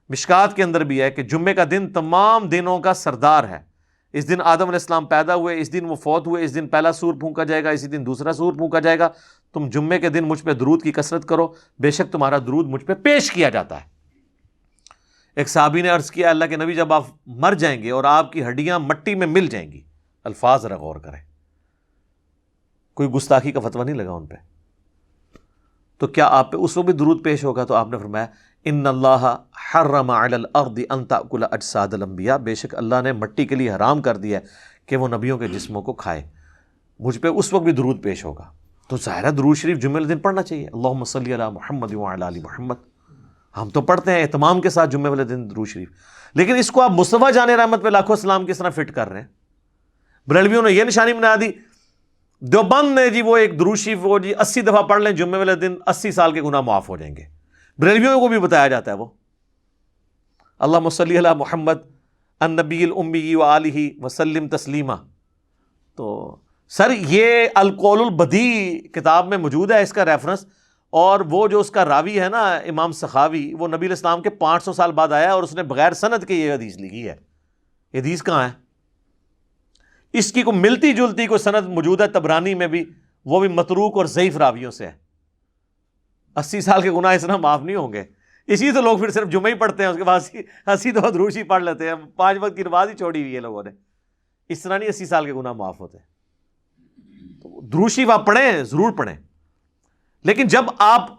مشکات کے اندر بھی ہے کہ جمعے کا دن تمام دنوں کا سردار ہے. اس دن آدم علیہ السلام پیدا ہوئے، اس دن وہ فوت ہوئے، اس دن پہلا سور پھونکا جائے گا، اسی دن دوسرا سور پھونکا جائے گا. تم جمعے کے دن مجھ پہ درود کی کثرت کرو، بے شک تمہارا درود مجھ پہ پیش کیا جاتا ہے. ایک صحابی نے عرض کیا، اللہ کے نبی جب آپ مر جائیں گے اور آپ کی ہڈیاں مٹی میں مل جائیں گی، الفاظ ذرا غور کریں، کوئی گستاخی کا فتویٰ نہیں لگا ان پہ، تو کیا آپ پہ اس وقت بھی درود پیش ہوگا؟ تو آپ نے فرمایا ان اللہ حرم علی الارض ان تاکل اجساد الانبیاء، بے شک اللہ نے مٹی کے لیے حرام کر دیا ہے کہ وہ نبیوں کے جسموں کو کھائے. مجھ پہ اس وقت بھی درود پیش ہوگا. تو ظاہرہ درود شریف جمعے والے دن پڑھنا چاہیے. اللہم صلی علی محمد وعلی آل محمد. ہم تو پڑھتے ہیں اہتمام کے ساتھ جمعے والے دن درود شریف، لیکن اس کو آپ مصطفیٰ جان رحمت پہ لاکھوں سلام کس طرح فٹ کر رہے ہیں؟ بریلویوں نے یہ نشانی بنا دی دیوبند نے جی وہ ایک درود شریف وہ جی 80 دفعہ پڑھ لیں جمعے والے دن 80 سال کے گناہ معاف ہو جائیں گے. بریلویوں کو بھی بتایا جاتا ہے وہ اللہم صلی علی محمد النبی الامی وآلہ وسلم تسلیما. تو سر یہ القول البدیع کتاب میں موجود ہے اس کا ریفرنس, اور وہ جو اس کا راوی ہے نا امام سخاوی, وہ نبی علیہ السلام کے 500 سال بعد آیا اور اس نے بغیر سند کے یہ حدیث لکھی ہے. یہ حدیث کہاں ہے؟ اس کی کوئی ملتی جلتی کوئی سند موجود ہے طبرانی میں بھی, وہ بھی متروک اور ضعیف راویوں سے ہے. 80 سال کے گناہ اتنا معاف نہیں ہوں گے. اسی تو لوگ پھر صرف جمعہ ہی پڑھتے ہیں, اس کے بعد 80 دفعہ درود شریف پڑھ لیتے ہیں. 5 وقت کی نماز ہی چھوڑی ہوئی ہے لوگوں نے. اس طرح نہیں 80 سال کے گناہ معاف ہوتے. درود شریف آپ پڑھیں, ضرور پڑھیں, لیکن جب آپ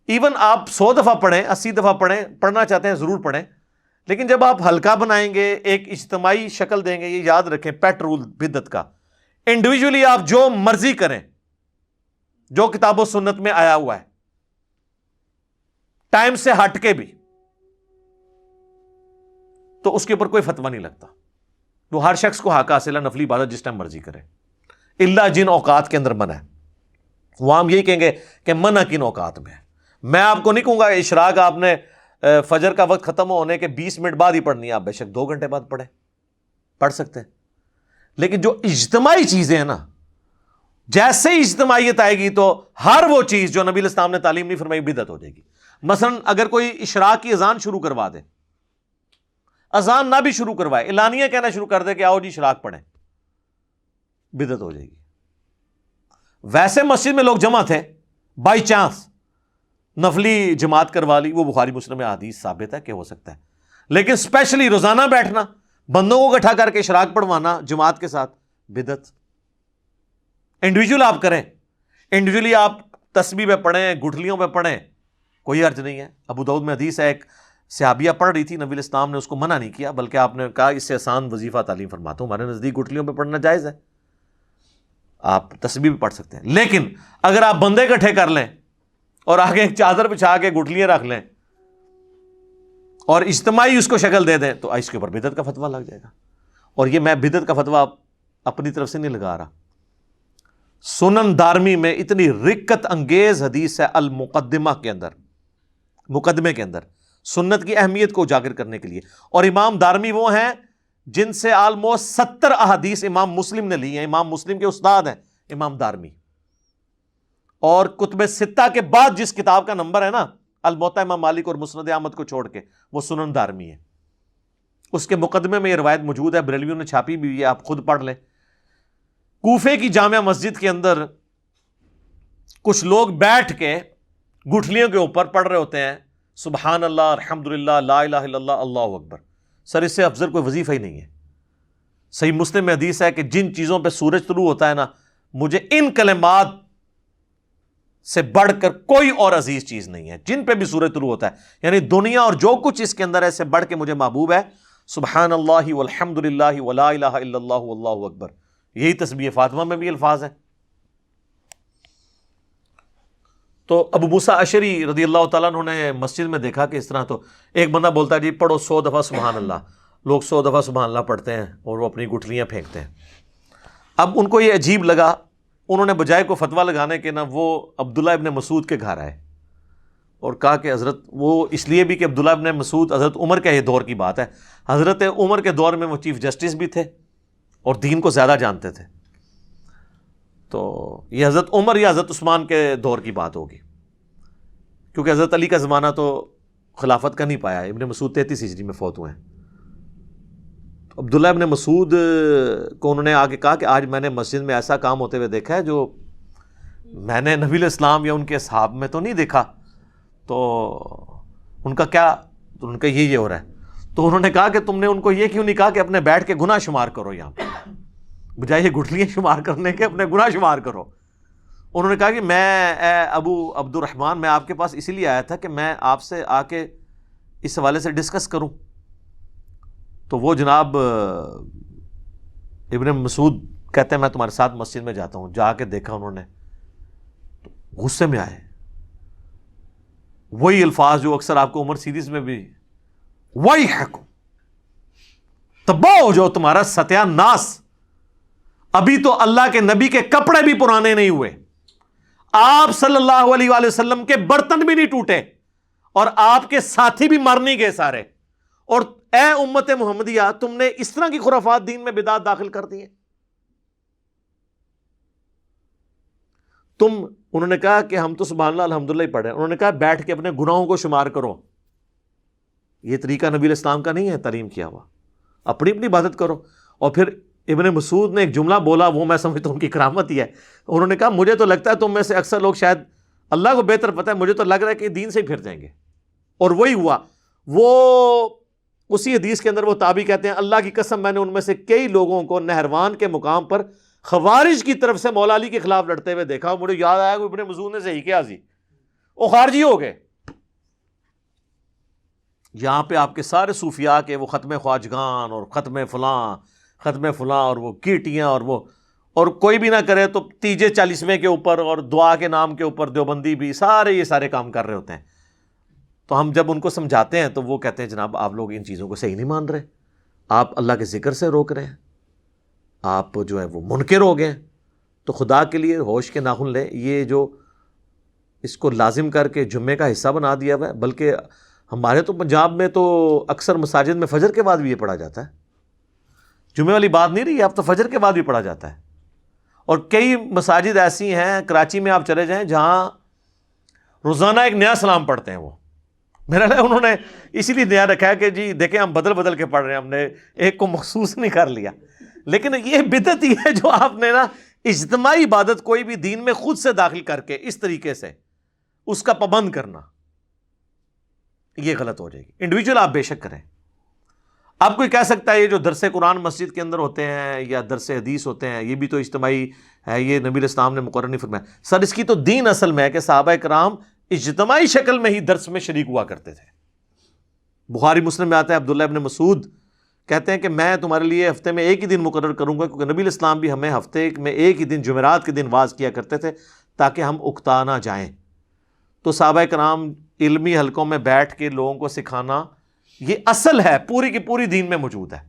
ایون آپ 100 دفعہ پڑھیں, 80 دفعہ پڑھیں, پڑھنا چاہتے ہیں ضرور پڑھیں, لیکن جب آپ ہلکا بنائیں گے, ایک اجتماعی شکل دیں گے, یہ یاد رکھیں پیٹ رول بدعت کا. انڈیویجولی آپ جو مرضی کریں, جو کتاب و سنت میں آیا ہوا ہے, ٹائم سے ہٹ کے بھی, تو اس کے اوپر کوئی فتویٰ نہیں لگتا. وہ ہر شخص کو حق حاصل ہے نفلی عبادت جس ٹائم مرضی کرے, اللہ جن اوقات کے اندر منع ہے. وہ ہم یہی کہیں گے کہ منع کن اوقات میں ہے. میں آپ کو نہیں کہوں گا اشراق آپ نے فجر کا وقت ختم ہونے کے 20 منٹ بعد ہی پڑھنی ہے, آپ بے شک 2 گھنٹے بعد پڑھ سکتے ہیں. لیکن جو اجتماعی چیزیں ہیں نا, جیسے ہی اجتماعیت آئے گی تو ہر وہ چیز جو نبی علیہ السلام نے تعلیم نہیں فرمائی بدعت ہو جائے گی. مثلا اگر کوئی اشراق کی اذان شروع کروا دے, اذان نہ بھی شروع کروائے, اعلانیہ کہنا شروع کر دے کہ آؤ جی اشراق پڑھیں, بدعت ہو جائے گی. ویسے مسجد میں لوگ جمع تھے, بائی چانس نفلی جماعت کروا لی, وہ بخاری مسلم میں حدیث ثابت ہے کہ ہو سکتا ہے. لیکن اسپیشلی روزانہ بیٹھنا, بندوں کو اکٹھا کر کے اشراق پڑھوانا جماعت کے ساتھ, بدعت. انڈیویجول آپ کریں, انڈیویجولی آپ تسبیح پہ پڑھیں, گٹھلیوں پہ پڑھیں, کوئی حرج نہیں ہے. ابو داؤد میں حدیث ہے, ایک صحابیہ پڑھ رہی تھی, نبی علیہ السلام نے اس کو منع نہیں کیا, بلکہ آپ نے کہا اس سے آسان وظیفہ تعلیم فرماتا ہوں, ہمارے نزدیک گٹھلیوں پہ پڑھنا جائز ہے, آپ تسبیح بھی پڑھ سکتے ہیں. لیکن اگر آپ بندے اکٹھے کر لیں اور آگے ایک چادر بچھا کے گٹھلیاں رکھ لیں اور اجتماعی اس کو شکل دے دیں, تو اس کے اوپر بدعت کا فتویٰ لگ جائے گا. اور یہ میں بدعت کا فتویٰ اپنی طرف سے نہیں لگا رہا. سنن دارمی میں اتنی رکت انگیز حدیث ہے المقدمہ کے اندر, مقدمے کے اندر, سنت کی اہمیت کو اجاگر کرنے کے لیے. اور امام دارمی وہ ہیں جن سے آلموسٹ 70 احادیث امام مسلم نے لی ہیں. امام مسلم کے استاد ہیں امام دارمی. اور کتب ستہ کے بعد جس کتاب کا نمبر ہے نا, الموطا امام مالک اور مسند احمد کو چھوڑ کے, وہ سنن دارمی ہے. اس کے مقدمے میں یہ روایت موجود ہے, بریلویوں نے چھاپی بھی ہے, آپ خود پڑھ لیں. کوفے کی جامع مسجد کے اندر کچھ لوگ بیٹھ کے گٹھلیوں کے اوپر پڑھ رہے ہوتے ہیں, سبحان اللہ, الحمدللہ, لا الہ الا اللہ, اللہ اکبر. سر اس سے افضل کوئی وظیفہ ہی نہیں ہے. صحیح مسلم میں حدیث ہے کہ جن چیزوں پہ سورج طلوع ہوتا ہے نا, مجھے ان کلمات سے بڑھ کر کوئی اور عزیز چیز نہیں ہے. جن پہ بھی سورج طلوع ہوتا ہے, یعنی دنیا اور جو کچھ اس کے اندر ہے, سے بڑھ کے مجھے محبوب ہے سبحان اللہ والحمدللہ ولا الہ الا اللہ واللہ اکبر. یہی تسبیح فاطمہ میں بھی الفاظ ہیں. تو ابو موسیٰ اشعری رضی اللہ تعالیٰ عنہ نے مسجد میں دیکھا کہ اس طرح, تو ایک بندہ بولتا ہے جی پڑھو 100 دفعہ سبحان اللہ. لوگ 100 دفعہ سبحان اللہ پڑھتے ہیں اور وہ اپنی گٹھلیاں پھینکتے ہیں. اب ان کو یہ عجیب لگا, انہوں نے بجائے کو فتویٰ لگانے کے نا, وہ عبداللہ ابن مسعود کے گھر آئے اور کہا کہ حضرت, وہ اس لیے بھی کہ عبداللہ ابن مسعود حضرت عمر کے یہ دور کی بات ہے, حضرت عمر کے دور میں وہ چیف جسٹس بھی تھے اور دین کو زیادہ جانتے تھے. تو یہ حضرت عمر یا حضرت عثمان کے دور کی بات ہوگی, کیونکہ حضرت علی کا زمانہ تو خلافت کا نہیں پایا. ابن مسعود 33 ہجری میں فوت ہوئے ہیں. تو عبداللہ ابن مسعود کو انہوں نے آگے کہا کہ آج میں نے مسجد میں ایسا کام ہوتے ہوئے دیکھا ہے جو میں نے نبی علیہ السلام یا ان کے اصحاب میں تو نہیں دیکھا, تو ان کا کیا, تو ان کا یہ ہو رہا ہے. تو انہوں نے کہا کہ تم نے ان کو یہ کیوں نہیں کہا کہ اپنے بیٹھ کے گناہ شمار کرو, یہاں پہ بجائے یہ گٹھلیاں شمار کرنے کے اپنے گناہ شمار کرو. انہوں نے کہا کہ میں ابو عبد الرحمن, میں آپ کے پاس اسی لیے آیا تھا کہ میں آپ سے آ کے اس حوالے سے ڈسکس کروں. تو وہ جناب ابن مسعود کہتے ہیں میں تمہارے ساتھ مسجد میں جاتا ہوں. جا کے دیکھا انہوں نے تو غصے میں آئے. وہی الفاظ جو اکثر آپ کو عمر سیریز میں بھی, وہی حکم تباہ ہو جاؤ, تمہارا ستیہ ناس, ابھی تو اللہ کے نبی کے کپڑے بھی پرانے نہیں ہوئے، آپ صلی اللہ علیہ وآلہ وسلم کے برتن بھی نہیں ٹوٹے، اور آپ کے ساتھی بھی مر نہیں گئے سارے، اور اے امت محمدیہ تم نے اس طرح کی خرافات دین میں بدعات داخل کر دی ہیں۔ انہوں نے کہا کہ ہم تو سبحان اللہ الحمدللہ ہی پڑھے، انہوں نے کہا بیٹھ کے اپنے گناہوں کو شمار کرو، یہ طریقہ نبی علیہ السلام کا نہیں ہے تعلیم کیا ہوا، اپنی اپنی عبادت کرو۔ اور پھر ابن مسعود نے ایک جملہ بولا، وہ میں سمجھتا ہوں ان کی کرامت ہی ہے، انہوں نے کہا مجھے تو لگتا ہے تم میں سے اکثر لوگ، شاید اللہ کو بہتر پتہ ہے، مجھے تو لگ رہا ہے کہ دین سے ہی پھر جائیں گے۔ اور وہی ہوا، وہ اسی حدیث کے اندر وہ تابعی کہتے ہیں اللہ کی قسم میں نے ان میں سے کئی لوگوں کو نہروان کے مقام پر خوارج کی طرف سے مولا علی کے خلاف لڑتے ہوئے دیکھا، مجھے یاد آیا کہ ابن مسعود نے صحیح کیا، وہ خارجی ہو گئے۔ یہاں پہ آپ کے سارے صوفیاء کے وہ ختم خواجگان اور ختم فلاں اور وہ کیٹیاں اور کوئی بھی نہ کرے تو تیجے 40ویں کے اوپر اور دعا کے نام کے اوپر دیوبندی بھی یہ سارے کام کر رہے ہوتے ہیں۔ تو ہم جب ان کو سمجھاتے ہیں تو وہ کہتے ہیں جناب آپ لوگ ان چیزوں کو صحیح نہیں مان رہے، آپ اللہ کے ذکر سے روک رہے ہیں، آپ جو ہے وہ منکر ہو گئے ہیں۔ تو خدا کے لیے ہوش کے ناخن لیں، یہ جو اس کو لازم کر کے جمعے کا حصہ بنا دیا ہوا ہے، بلکہ ہمارے تو پنجاب میں تو اکثر مساجد میں فجر کے بعد بھی یہ پڑھا جاتا ہے، جمعے والی بات نہیں رہی، اب تو فجر کے بعد بھی پڑھا جاتا ہے۔ اور کئی مساجد ایسی ہیں، کراچی میں آپ چلے جائیں، جہاں روزانہ ایک نیا سلام پڑھتے ہیں۔ وہ میرا خیال انہوں نے اسی لیے نیا رکھا ہے کہ جی دیکھیں ہم بدل کے پڑھ رہے ہیں، ہم نے ایک کو مخصوص نہیں کر لیا۔ لیکن یہ بدعت ہی ہے جو آپ نے نا اجتماعی عبادت کوئی بھی دین میں خود سے داخل کر کے اس طریقے سے اس کا پابند کرنا، یہ غلط ہو جائے گی۔ انڈیویجول آپ بے شک کریں۔ اب کوئی کہہ سکتا ہے یہ جو درس قرآن مسجد کے اندر ہوتے ہیں یا درس حدیث ہوتے ہیں یہ بھی تو اجتماعی ہے، یہ نبی علیہ السلام نے مقرر نہیں فرمایا۔ سر اس کی تو دین اصل میں ہے کہ صحابہ کرام اجتماعی شکل میں ہی درس میں شریک ہوا کرتے تھے۔ بخاری مسلم میں آتا ہے عبداللہ ابن مسعود کہتے ہیں کہ میں تمہارے لیے ہفتے میں ایک ہی دن مقرر کروں گا، کیونکہ نبی علیہ السلام بھی ہمیں ہفتے میں ایک ہی دن جمعرات کے دن واز کیا کرتے تھے تاکہ ہم اکتا نہ جائیں۔ تو صحابہ کرام علمی حلقوں میں بیٹھ کے لوگوں کو سکھانا یہ اصل ہے، پوری کی پوری دین میں موجود ہے۔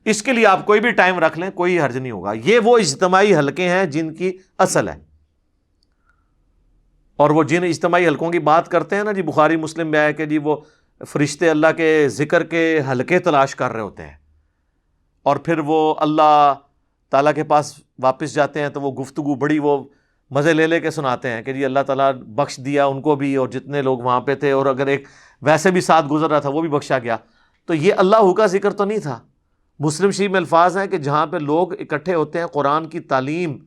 اس کے لیے آپ کوئی بھی ٹائم رکھ لیں، کوئی حرج نہیں ہوگا۔ یہ وہ اجتماعی حلقے ہیں جن کی اصل ہے، اور وہ جن اجتماعی حلقوں کی بات کرتے ہیں نا جی، بخاری مسلم میں ہے کہ جی وہ فرشتے اللہ کے ذکر کے حلقے تلاش کر رہے ہوتے ہیں، اور پھر وہ اللہ تعالیٰ کے پاس واپس جاتے ہیں تو وہ گفتگو بڑی وہ مزے لے کے سناتے ہیں کہ جی اللہ تعالیٰ بخش دیا ان کو بھی اور جتنے لوگ وہاں پہ تھے، اور اگر ایک ویسے بھی ساتھ گزر رہا تھا وہ بھی بخشا گیا۔ تو یہ اللہ کا ذکر تو نہیں تھا۔ مسلم شریف میں الفاظ ہیں کہ جہاں پہ لوگ اکٹھے ہوتے ہیں قرآن کی تعلیم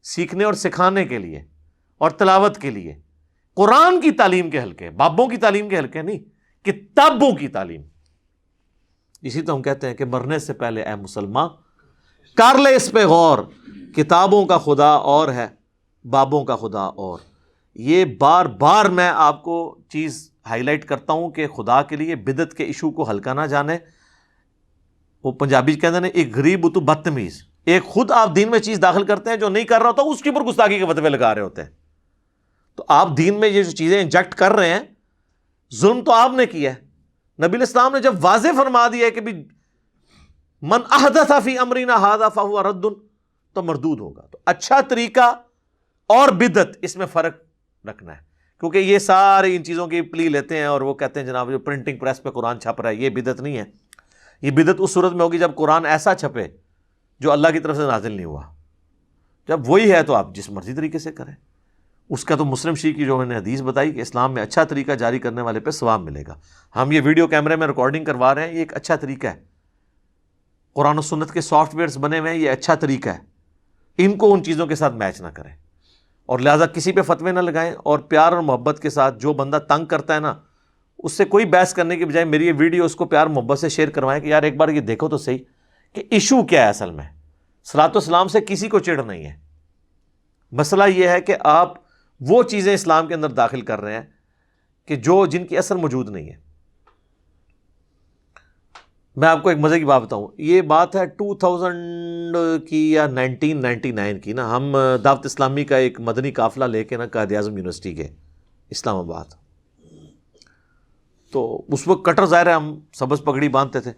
سیکھنے اور سکھانے کے لیے اور تلاوت کے لیے، قرآن کی تعلیم کے حلقے، بابوں کی تعلیم کے حلقے نہیں، کتابوں کی تعلیم۔ اسی تو ہم کہتے ہیں کہ مرنے سے پہلے اے مسلمان کر لے اس پہ غور، کتابوں کا خدا اور ہے، بابوں کا خدا اور۔ یہ بار بار میں آپ کو چیز ہائی لائٹ کرتا ہوں کہ خدا کے لیے بدعت کے ایشو کو ہلکا نہ جانے۔ وہ پنجابی کہتے ہیں ایک غریب تو بدتمیز، ایک خود آپ دین میں چیز داخل کرتے ہیں جو نہیں کر رہا ہوتا، اس کے اوپر گستاخی کے فتوے لگا رہے ہوتے ہیں۔ تو آپ دین میں یہ جو چیزیں انجیکٹ کر رہے ہیں، ظلم تو آپ نے کیا ہے۔ نبی علیہ السلام نے جب واضح فرما دیا ہے کہ بھی من احدث فی امرنا ھذا فہو رد، تو مردود ہوگا۔ تو اچھا طریقہ اور بدعت، اس میں فرق رکھنا ہے، کیونکہ یہ سارے ان چیزوں کی پلی لیتے ہیں اور وہ کہتے ہیں جناب جو پرنٹنگ پریس پہ قرآن چھپ رہا ہے یہ بدعت نہیں ہے۔ یہ بدعت اس صورت میں ہوگی جب قرآن ایسا چھپے جو اللہ کی طرف سے نازل نہیں ہوا۔ جب وہی ہے تو آپ جس مرضی طریقے سے کریں۔ اس کا تو مسلم شریف کی جو میں نے حدیث بتائی کہ اسلام میں اچھا طریقہ جاری کرنے والے پہ ثواب ملے گا۔ ہم یہ ویڈیو کیمرے میں ریکارڈنگ کروا رہے ہیں، یہ ایک اچھا طریقہ ہے۔ قرآن و سنت کے سافٹ ویئرز بنے ہوئے ہیں، یہ اچھا طریقہ ہے۔ ان کو ان چیزوں کے ساتھ میچ نہ کریں، اور لہٰذا کسی پہ فتوے نہ لگائیں، اور پیار اور محبت کے ساتھ جو بندہ تنگ کرتا ہے نا، اس سے کوئی بحث کرنے کی بجائے میری یہ ویڈیو اس کو پیار محبت سے شیئر کروائیں کہ یار ایک بار یہ دیکھو تو صحیح کہ ایشو کیا ہے۔ اصل میں صلاۃ و سلام سے کسی کو چڑ نہیں ہے، مسئلہ یہ ہے کہ آپ وہ چیزیں اسلام کے اندر داخل کر رہے ہیں کہ جن کی اثر موجود نہیں ہے۔ میں آپ کو ایک مزے کی بات بتاؤں، یہ بات ہے 2000 کی یا 1999 کی نا، ہم دعوت اسلامی کا ایک مدنی قافلہ لے کے نا قائد اعظم یونیورسٹی گئے اسلام آباد۔ تو اس وقت کٹر ظاہر ہے ہم سبز پگڑی باندھتے تھے۔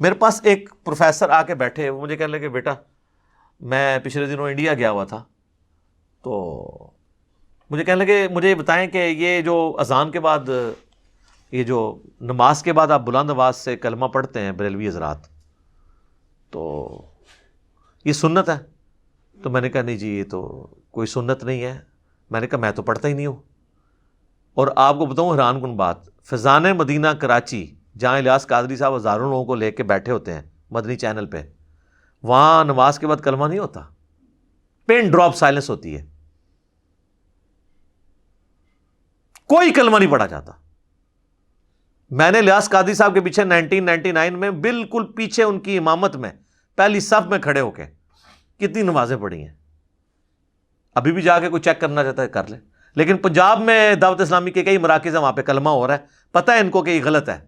میرے پاس ایک پروفیسر آ کے بیٹھے، وہ مجھے کہنے لگے بیٹا میں پچھلے دنوں انڈیا گیا ہوا تھا، تو مجھے کہنے لگے مجھے بتائیں کہ یہ جو اذان کے بعد، یہ جو نماز کے بعد آپ بلند آواز سے کلمہ پڑھتے ہیں بریلوی حضرات، تو یہ سنت ہے؟ تو میں نے کہا نہیں جی یہ تو کوئی سنت نہیں ہے. میں نے کہا میں تو پڑھتا ہی نہیں ہوں. اور آپ کو بتاؤں حیران کن بات، فیضان مدینہ کراچی جہاں الیاس قادری صاحب ہزاروں لوگوں کو لے کے بیٹھے ہوتے ہیں مدنی چینل پہ، وہاں نماز کے بعد کلمہ نہیں ہوتا، پن ڈراپ سائلنس ہوتی ہے، کوئی کلمہ نہیں پڑھا جاتا. میں نے الیاس قادری صاحب کے پیچھے 1999 میں بالکل پیچھے ان کی امامت میں پہلی صف میں کھڑے ہو کے کتنی نمازیں پڑھی ہیں. ابھی بھی جا کے کوئی چیک کرنا چاہتا ہے کر لے. لیکن پنجاب میں دعوت اسلامی کے کئی مراکز ہیں، وہاں پہ کلمہ ہو رہا ہے، پتہ ہے ان کو کہ یہ غلط ہے،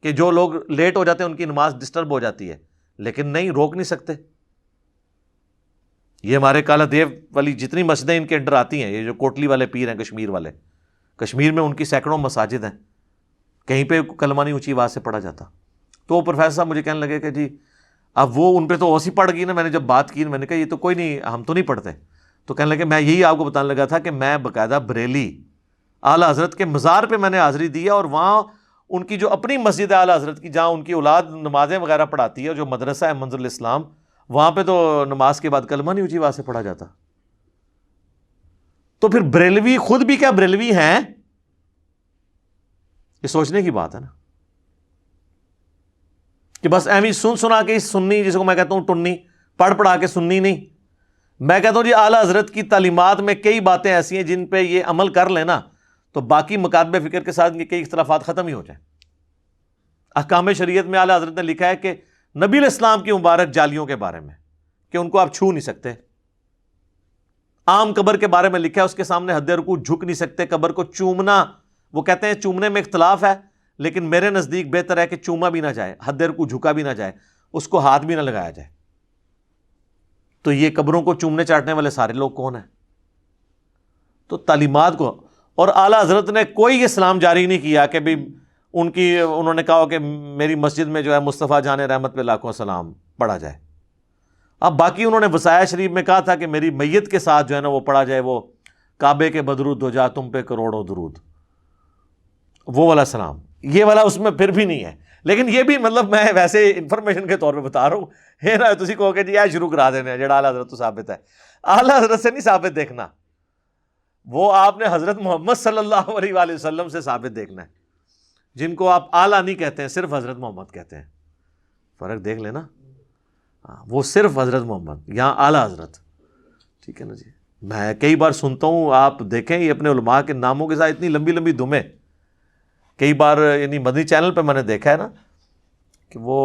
کہ جو لوگ لیٹ ہو جاتے ہیں ان کی نماز ڈسٹرب ہو جاتی ہے، لیکن نہیں، روک نہیں سکتے. یہ ہمارے کالا دیو والی جتنی مسجدیں ان کے انڈر آتی ہیں، یہ جو کوٹلی والے پیر ہیں کشمیر والے، کشمیر میں ان کی سینکڑوں مساجد ہیں، کہیں پہ کلمہ نہیں اونچی آواز سے پڑھا جاتا. تو پروفیسر صاحب مجھے کہنے لگے کہ جی اب وہ ان پہ تو اوسی پڑ گئی نا. میں نے جب بات کی میں نے کہا یہ تو کوئی نہیں، ہم تو نہیں پڑھتے. تو کہنے لگے میں یہی آپ کو بتانے لگا تھا کہ میں باقاعدہ بریلی اعلیٰ حضرت کے مزار پہ میں نے حاضری دی ہے، اور وہاں ان کی جو اپنی مسجد ہے اعلیٰ حضرت کی، جہاں ان کی اولاد نمازیں وغیرہ پڑھاتی ہے، جو مدرسہ ہے منظر الاسلام، وہاں پہ تو نماز کے بعد کلمہ نہیں اونچی آواز سے پڑھا جاتا. تو پھر بریلوی خود بھی کیا بریلوی ہیں؟ یہ سوچنے کی بات ہے نا، کہ بس ایویں سن سنا کے سننی، جس کو میں کہتا ہوں ٹنی، پڑھ پڑھا کے سننی نہیں. میں کہتا ہوں جی اعلیٰ حضرت کی تعلیمات میں کئی باتیں ایسی ہیں جن پہ یہ عمل کر لینا تو باقی مکاتب فکر کے ساتھ یہ کئی اختلافات ختم ہی ہو جائیں. احکام شریعت میں اعلیٰ حضرت نے لکھا ہے کہ نبی علیہ السلام کی مبارک جالیوں کے بارے میں کہ ان کو آپ چھو نہیں سکتے. عام قبر کے بارے میں لکھا ہے اس کے سامنے حد رکوع جھک نہیں سکتے. قبر کو چومنا، وہ کہتے ہیں چومنے میں اختلاف ہے، لیکن میرے نزدیک بہتر ہے کہ چوما بھی نہ جائے، حد رکوع جھکا بھی نہ جائے، اس کو ہاتھ بھی نہ لگایا جائے. تو یہ قبروں کو چومنے چاٹنے والے سارے لوگ کون ہیں؟ تو تعلیمات کو، اور اعلیٰ حضرت نے کوئی اسلام جاری نہیں کیا کہ بھی انہوں نے کہا کہ میری مسجد میں جو ہے مصطفیٰ جان رحمت پہ لاکھوں سلام پڑھا جائے. اب باقی انہوں نے وصایا شریف میں کہا تھا کہ میری میت کے ساتھ جو ہے نا وہ پڑھا جائے، وہ کعبے کے بدرود ہو جا تم پہ کروڑوں درود، وہ والا سلام. یہ والا اس میں پھر بھی نہیں ہے. لیکن یہ بھی مطلب میں ویسے انفارمیشن کے طور پہ بتا رہا ہوں، یہ نہ تسی کہو کہ جی یہ شروع کرا دینے جڑا اعلیٰ حضرت تو ثابت ہے. اعلیٰ حضرت سے نہیں ثابت دیکھنا، وہ آپ نے حضرت محمد صلی اللہ علیہ وآلہ وسلم سے ثابت دیکھنا ہے، جن کو آپ اعلیٰ نہیں کہتے ہیں، صرف حضرت محمد کہتے ہیں. فرق دیکھ لینا، وہ صرف حضرت محمد، یہاں اعلیٰ حضرت. ٹھیک ہے نا جی. میں کئی بار سنتا ہوں، آپ دیکھیں یہ اپنے علماء کے ناموں کے ساتھ اتنی لمبی لمبی دمیں، کئی بار یعنی مدنی چینل پہ میں نے دیکھا ہے نا کہ وہ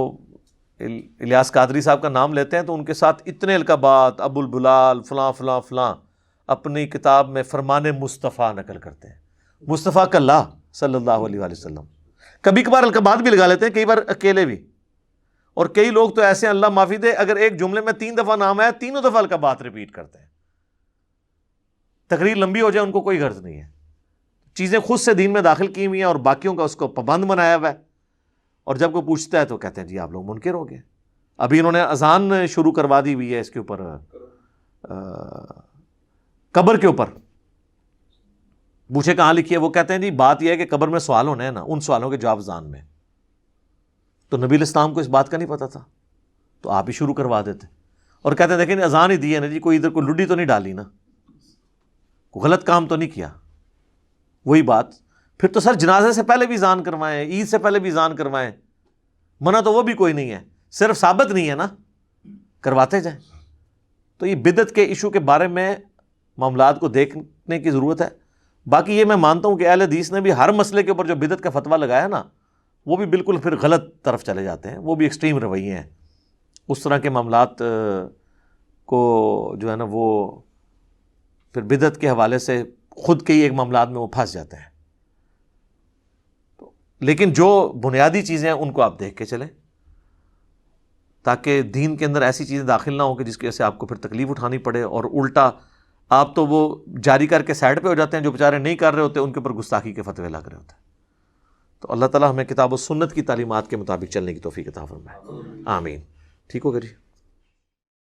الیاس قادری صاحب کا نام لیتے ہیں تو ان کے ساتھ اتنے القابات، ابو البلال فلاں فلاں فلاں، اپنی کتاب میں فرمان مصطفیٰ نقل کرتے ہیں، مصطفیٰ کلّہ صلی اللہ علیہ وآلہ وسلم. کبھی کبھار القابات بھی لگا لیتے ہیں، کئی بار اکیلے بھی. اور کئی لوگ تو ایسے ہیں اللہ معافی دے، اگر ایک جملے میں 3 دفعہ نام ہے 3 دفعہ القابات ریپیٹ کرتے ہیں. تقریر لمبی ہو جائے ان کو کوئی غرض نہیں ہے. چیزیں خود سے دین میں داخل کی ہوئی ہیں اور باقیوں کا اس کو پابند بنایا ہوا ہے، اور جب کوئی پوچھتا ہے تو کہتے ہیں جی آپ لوگ منکر ہو گئے. ابھی انہوں نے اذان شروع کروا دی ہوئی ہے اس کے اوپر، قبر کے اوپر. پوچھے کہاں لکھی ہے، وہ کہتے ہیں جی بات یہ ہے کہ قبر میں سوال ہونے ہیں نا، ان سوالوں کے جواب اذان میں. تو نبی علیہ السلام کو اس بات کا نہیں پتا تھا تو آپ ہی شروع کروا دیتے، اور کہتے ہیں دیکھیں اذان ہی دی ہے نا جی، کوئی ادھر کوئی لڈی تو نہیں ڈالی نا، کوئی غلط کام تو نہیں کیا. وہی بات پھر تو سر جنازے سے پہلے بھی اذان کروائیں، عید سے پہلے بھی اذان کروائیں، منع تو وہ بھی کوئی نہیں ہے، صرف ثابت نہیں ہے نا، کرواتے جائیں. تو یہ بدعت کے ایشو کے بارے میں معاملات کو دیکھنے کی ضرورت ہے. باقی یہ میں مانتا ہوں کہ اہل حدیث نے بھی ہر مسئلے کے اوپر جو بدعت کا فتویٰ لگایا نا، وہ بھی بالکل پھر غلط طرف چلے جاتے ہیں، وہ بھی ایکسٹریم رویے ہیں. اس طرح کے معاملات کو جو ہے نا وہ پھر بدعت کے حوالے سے خود کے ہی ایک معاملات میں وہ پھنس جاتے ہیں. لیکن جو بنیادی چیزیں ہیں ان کو آپ دیکھ کے چلیں، تاکہ دین کے اندر ایسی چیزیں داخل نہ ہوں کہ جس کی وجہ سے آپ کو پھر تکلیف اٹھانی پڑے، اور الٹا آپ تو وہ جاری کر کے سائڈ پہ ہو جاتے ہیں، جو بیچارے نہیں کر رہے ہوتے ان کے اوپر گستاخی کے فتوے لگ رہے ہوتے ہیں. تو اللہ تعالیٰ ہمیں کتاب و سنت کی تعلیمات کے مطابق چلنے کی توفیق عطا فرمائے. آمین. ٹھیک ہوگا جی.